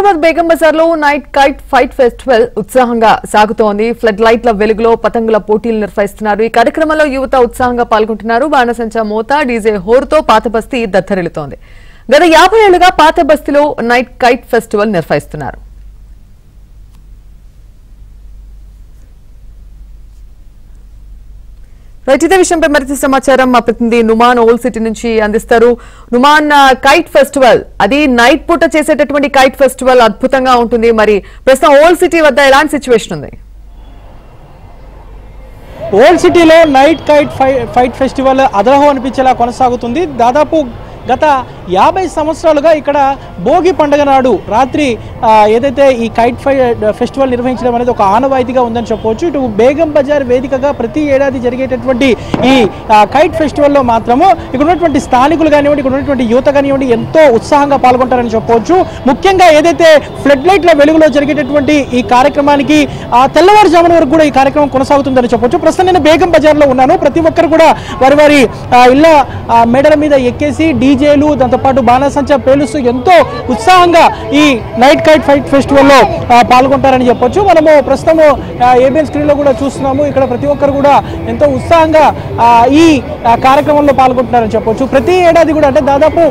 హైదరాబాద్ బేగం బజార్ లో night kite fight festival ఉత్సాహంగా సాగుతోంది. ఫ్లడ్ లైట్ల వెలుగులో పతంగుల పోటీలు నిర్వహిస్తున్నారు. ఈ కార్యక్రమంలో యువత ఉత్సాహంగా పాల్గొంటున్నారు. బాణసంచా మోత, డీజే హోర్తో పాత బస్తీ దద్దరిల్లుతోంది. గత 50 ఏళ్లుగా పాత బస్తీలో నైట్ కైట్ ఫెస్టివల్ నిర్వహిస్తున్నారు. ఇదే విషయంపై మరింత సమాచారం మా ప్రతినిధి నుమాన్ ఓల్డ్ సిటీ నుంచి అందిస్తారు. నుమాన్, కైట్ ఫెస్టివల్ అది నైట్ పూట చేసేటటువంటి కైట్ ఫెస్టివల్ అద్భుతంగా ఉంటుంది. మరి ప్రస్తుతం ఓల్డ్ సిటీ వద్ద ఎలాంటి సిచ్యువేషన్ ఉంది? ఓల్డ్ సిటీలో నైట్ కైట్ ఫైట్ ఫెస్టివల్ అదరహం అనిపించేలా కొనసాగుతుంది. దాదాపు గత 50 సంవత్సరాలుగా ఇక్కడ భోగి పండుగ నాడు రాత్రి ఏదైతే ఈ కైట్ ఫెస్టివల్ నిర్వహించడం అనేది ఒక ఆనవాయితీగా ఉందని చెప్పవచ్చు. ఇటు బేగం బజార్ వేదికగా ప్రతి ఏడాది జరిగేటటువంటి ఈ కైట్ ఫెస్టివల్లో మాత్రము ఇక్కడ ఉన్నటువంటి స్థానికులు కానివ్వండి, ఇక్కడ ఉన్నటువంటి యువత కానివ్వండి ఎంతో ఉత్సాహంగా పాల్గొంటారని చెప్పవచ్చు. ముఖ్యంగా ఏదైతే ఫ్లడ్ లైట్ల వెలుగులో జరిగేటటువంటి ఈ కార్యక్రమానికి తెల్లవారుజామున వరకు కూడా ఈ కార్యక్రమం కొనసాగుతుందని చెప్పవచ్చు. ప్రస్తుతం నేను బేగం బజార్లో ఉన్నాను. ప్రతి ఒక్కరు కూడా వారి ఇళ్ల మేడల మీద ఎక్కేసి డీజేలు దాంతోపాటు బాణసంచా పేలుస్తూ ఎంతో ఉత్సాహంగా ఈ నైట్ కైట్ ఫైట్ ఫెస్టివల్లో పాల్గొంటారని చెప్పొచ్చు. మనము ప్రస్తుతము ఏబిఎన్ స్క్రీన్లో కూడా చూస్తున్నాము. ఇక్కడ ప్రతి ఒక్కరు కూడా ఎంతో ఉత్సాహంగా ఈ కార్యక్రమంలో పాల్గొంటున్నారని చెప్పొచ్చు. ప్రతి ఏడాది కూడా అంటే దాదాపు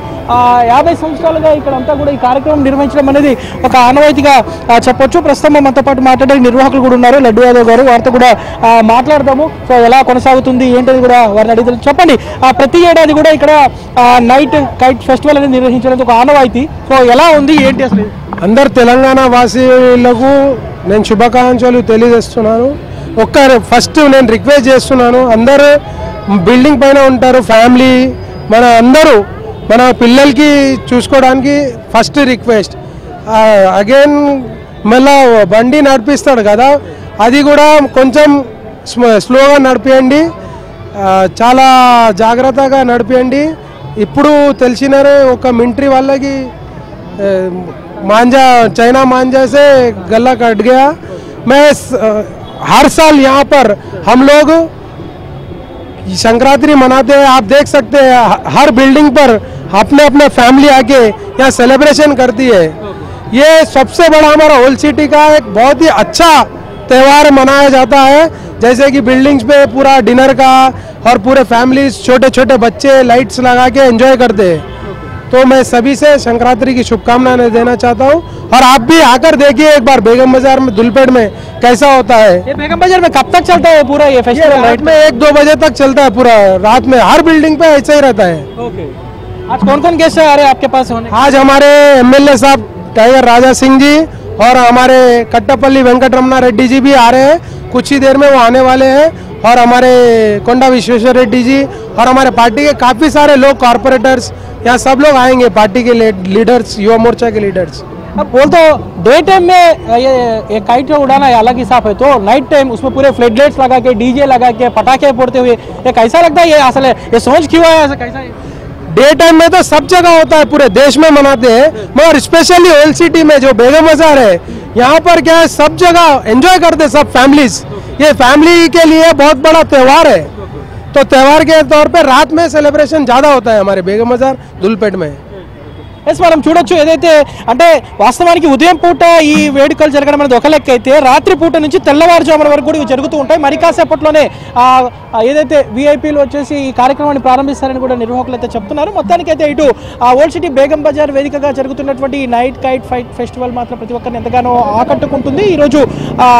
50 సంవత్సరాలుగా ఇక్కడ అంతా కూడా ఈ కార్యక్రమం నిర్వహించడం అనేది ఒక ఆనవాయితీగా చెప్పొచ్చు. ప్రస్తుతం మనతో పాటు మాట్లాడే నిర్వాహకులు కూడా ఉన్నారు, లడ్డు యాదవ్ గారు. వారితో కూడా మాట్లాడదాము. సో ఎలా కొనసాగుతుంది ఏంటది కూడా వారిని అడిగి చెప్పండి. ప్రతి ఏడాది కూడా ఇక్కడ నైట్ కైట్ ఫెస్టివల్ అనేది నిర్వహించడానికి ఒక ఆనవాయితీ. సో ఎలా ఉంది ఏంటి అసలు? అందరు తెలంగాణ వాసీలకు నేను శుభాకాంక్షలు తెలియజేస్తున్నాను. ఫస్ట్ నేను రిక్వెస్ట్ చేస్తున్నాను, అందరూ బిల్డింగ్ పైన ఉంటారు, ఫ్యామిలీ మన పిల్లలకి చూసుకోవడానికి ఫస్ట్ రిక్వెస్ట్. అగైన్ మళ్ళా బండి నడిపిస్తాడు కదా, అది కూడా కొంచెం స్లోగా నడిపియండి, చాలా జాగ్రత్తగా నడిపియండి. ఇప్పుడు తెలిసినారే ఒక మిలిటరీ వాళ్ళకి चाइना मांझा से गला कट गया। मैं हर साल यहाँ पर हम लोग संक्रांति मनाते हैं, आप देख सकते हैं हर बिल्डिंग पर अपने अपने फैमिली आके यहाँ सेलिब्रेशन करती है। ये सबसे बड़ा हमारा ओल्ड सिटी का एक बहुत ही अच्छा त्यौहार मनाया जाता है, जैसे कि बिल्डिंग्स पे पूरा डिनर का और पूरे फैमिली छोटे छोटे बच्चे लाइट्स लगा के एंजॉय करते हैं। तो मैं सभी से संक्रांति की शुभकामनाएं देना चाहता हूँ, और आप भी आकर देखिए एक बार बेगम बाजार में दुलपेट में कैसा होता है। ये बेगम बाजार में कब तक चलता है पूरा ये फेस्टिवल? रात में 1-2 बजे तक चलता है पूरा, रात में हर बिल्डिंग पे ऐसा ही रहता है। आज कौन कौन गेस्ट आ रहे हैं आपके पास? आज हमारे MLA साहब टाइगर राजा सिंह जी और हमारे कट्टापल्ली वेंकटरमणा रेड्डी जी भी आ रहे हैं, कुछ ही देर में वो आने वाले हैं। और हमारे कोंडा विश्वेश्वर रेड्डी जी और हमारे पार्टी के काफ़ी सारे लोग, कॉर्पोरेटर्स, यहाँ सब लोग आएंगे, पार्टी के लीडर्स, युवा मोर्चा के लीडर्स। अब बोल तो डे टाइम में ये काइट उड़ाना अलग हिसाब है, तो नाइट टाइम उसमें पूरे फ्लड लाइट्स लगा के, डीजे लगा के, पटाखे फोड़ते हुए ये कैसा लगता है? ये असल है, ये सोच क्यों है ऐसा? कैसा है? डे टाइम में तो सब जगह होता है, पूरे देश में मनाते हैं, मगर स्पेशली ओल्ड सिटी में जो बेगम बाजार है यहाँ पर क्या है, सब जगह एंजॉय करते सब फैमिलीज। ये फैमिली के लिए बहुत बड़ा त्यौहार है, तो त्यौहार के तौर पे रात में सेलिब्रेशन ज़्यादा होता है हमारे बेगम बाजार दुलपेट में। మనం చూడొచ్చు ఏదైతే అంటే వాస్తవానికి ఉదయం పూట ఈ వేడుకలు జరగడం అనేది ఒక లెక్క అయితే, రాత్రి పూట నుంచి తెల్లవారుజామున వరకు కూడా ఇవి జరుగుతూ ఉంటాయి. మరి కాసేపట్లోనే ఏదైతే విఐపీలు వచ్చేసి ఈ కార్యక్రమాన్ని ప్రారంభిస్తారని కూడా నిర్వాహకులు అయితే చెప్తున్నారు. మొత్తానికైతే ఇటు ఓల్డ్ సిటీ బేగం బజార్ వేదికగా జరుగుతున్నటువంటి ఈ నైట్ కైట్ ఫైట్ ఫెస్టివల్ మాత్రం ప్రతి ఒక్కరిని ఎంతగానో ఆకట్టుకుంటుంది. ఈరోజు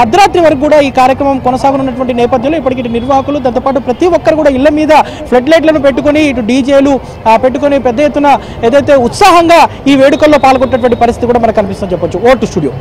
అర్ధరాత్రి వరకు కూడా ఈ కార్యక్రమం కొనసాగనున్నటువంటి నేపథ్యంలో ఇప్పటికి నిర్వాహకులు దాంతోపాటు ప్రతి ఒక్కరు కూడా ఇళ్ల మీద ఫ్లడ్ లైట్లను పెట్టుకుని, ఇటు డీజేలు పెట్టుకుని పెద్ద ఎత్తున ఏదైతే ఉత్సాహంగా ఈ వేడుకల్లో పాల్గొనేటువంటి పరిస్థితి కూడా మనకు కనిపిస్తుందని చెప్పొచ్చు. Vote studio.